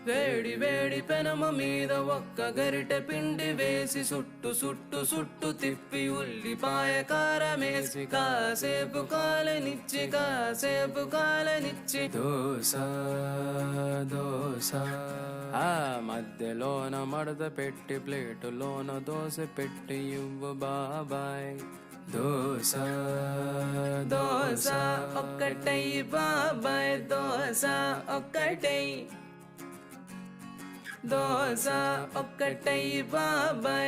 వేడి వేడి పెనమ మీద ఒక్క గరిటె పిండి వేసి సుట్టు సుట్టు సుట్టు తిప్పి ఉల్లిపాయ కారమేసి కాసేపు కాలనిచ్చి దోస దోస ఆ మధ్యలోన మడత పెట్టి ప్లేటులోన దోశ పెట్టి ఇవ్వు బాబాయ్ దోస దోస ఒక్కటై బాబాయ్ దోస ఒక్కటై దోస ఒక్కటై బాబాయ్